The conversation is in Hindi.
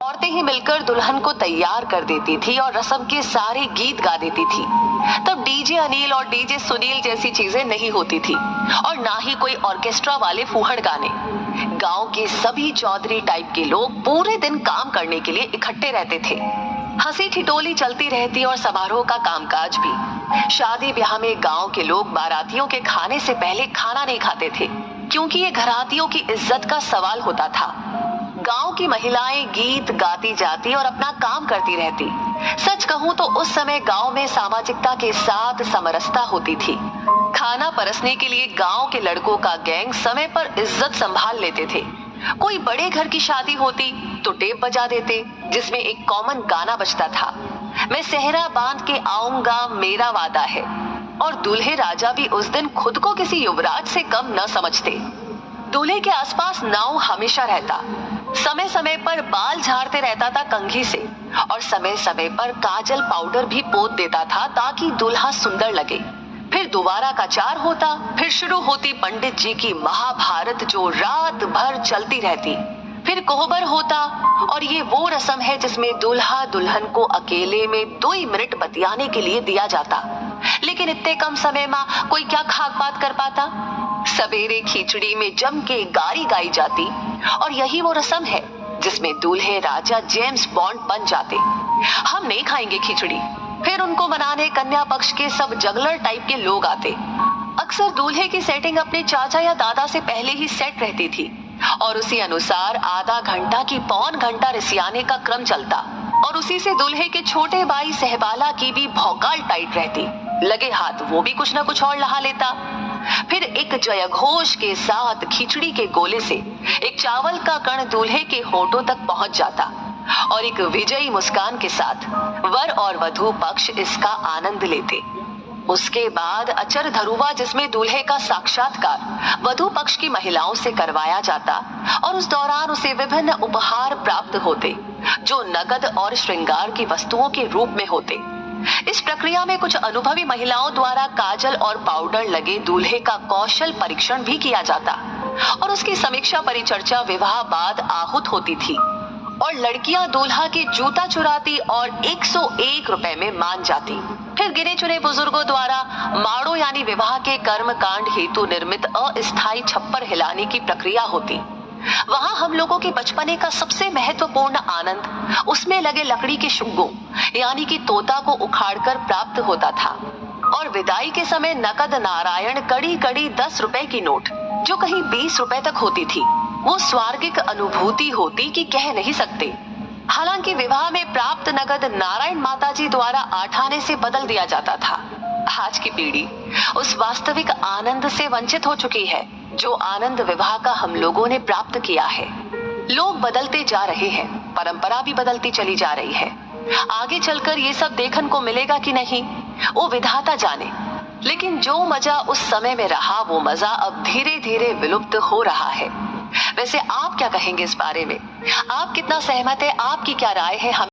औरतें ही मिलकर दुल्हन को तैयार कर देती थी और रस्म के सारे गीत गा देती थी। तब डीजे अनिल और डीजे सुनील जैसी चीजें नहीं होती थी और ना ही कोई ऑर्केस्ट्रा वाले फूहड़ गाने। गांव के सभी चौधरी टाइप के लोग पूरे दिन काम करने के लिए इकट्ठे रहते थे। हंसी ठिठोली चलती रहती और समारोह का कामकाज भी। शादी ब्याह में गांव के लोग बारातियों के खाने से पहले खाना नहीं खाते थे, क्योंकि ये घरातियों की इज्जत का सवाल होता था। गांव की महिलाएं गीत गाती जाती और अपना काम करती रहती। सच कहूं तो उस समय गांव में सामाजिकता के साथ समरसता होती थी। खाना परसने के लिए गांव के लड़कों का गैंग समय पर इज्जत संभाल लेते थे। कोई बड़े घर की शादी होती तो टेप बजा देते, जिसमें एक कॉमन गाना बजता था, मैं सेहरा बांध के आऊंगा मेरा वादा है। और दूल्हे राजा भी उस दिन खुद को किसी युवराज से कम न समझते। दूल्हे के आसपास नाव हमेशा रहता, समय समय पर बाल झाड़ते रहता था कंघी से, और समय समय पर काजल पाउडर भी पोत देता था ताकि दूल्हा सुंदर लगे। फिर दोबारा का चार होता, फिर शुरू होती पंडित जी की महाभारत जो रात भर चलती रहती। फिर कोहबर होता, और ये वो रस्म है जिसमें दूल्हा दुल्हन को अकेले में 2 मिनट बतियाने के लिए दिया जाता। लेकिन इतने कम समय में कोई क्या खाक बात कर पाता। सवेरे खिचड़ी में जम के गारी गाई जाती, और यही वो रस्म है जिसमें दूल्हे राजा जेम्स बॉन्ड बन जाते। हम नहीं खाएंगे खिचड़ी। फिर उनको मनाने कन्या पक्ष के सब जगलर टाइप के लोग आते। अक्सर दूल्हे की सेटिंग अपने चाचा या दादा से पहले ही सेट रहती थी, और उसी अनुसार आधा घंटा की पौन घंटा रिसियाने का क्रम चलता, और उसी से दूल्हे के छोटे भाई सहबाला की भी भौकाल टाइट रहती। लगे हाथ वो भी कुछ न कुछ और लहा लेता। फिर एक जयघोष के साथ खिचड़ी के गोले से एक चावल का कण दूल्हे के होठों तक पहुंच जाता, और एक विजयी मुस्कान के साथ वर और वधू पक्ष इसका आनंद लेते। उसके बाद अचर धरुवा, जिसमें दूल्हे का साक्षात्कार वधू पक्ष की महिलाओं से करवाया जाता, और उस दौरान उसे विभिन्न उपहार प्राप्त होते जो नगद और श्रृंगार की वस्तुओं के रूप में होते। इस प्रक्रिया में कुछ अनुभवी महिलाओं द्वारा काजल और पाउडर लगे दूल्हे का कौशल परीक्षण भी किया जाता, और उसकी समीक्षा परिचर्चा विवाह बाद आहूत होती थी। और लड़कियां दूल्हा के जूता चुराती और 101 रुपए में मान जाती। फिर गिने चुने बुजुर्गों द्वारा माड़ो यानी विवाह के कर्म कांड हेतु निर्मित अस्थायी छप्पर हिलाने की प्रक्रिया होती। वहां हम लोगों के बचपने का सबसे महत्वपूर्ण आनंद उसमें लगे लकड़ी के शुग्गों यानी कि तोता को उखाड़कर प्राप्त होता था। और विदाई के समय नकद नारायण कड़ी कड़ी 10 रुपए की नोट, जो कहीं 20 रुपए तक होती थी, वो स्वर्गिक अनुभूति होती कि कह नहीं सकते। हालांकि विवाह में प्राप्त नगद नारायण माताजी द्वारा आठाने से बदल दिया जाता था। आज की पीढ़ी उस वास्तविक आनंद से वंचित हो चुकी है जो आनंद विवाह का हम लोगों ने प्राप्त किया है। लोग बदलते जा रहे हैं, परंपरा भी बदलती चली जा रही है। आगे चलकर ये सब देखने को मिलेगा कि नहीं, वो विधाता जाने। लेकिन जो मजा उस समय में रहा, वो मजा अब धीरे धीरे विलुप्त हो रहा है। वैसे आप क्या कहेंगे इस बारे में? आप कितना सहमत है? आपकी क्या राय है? हम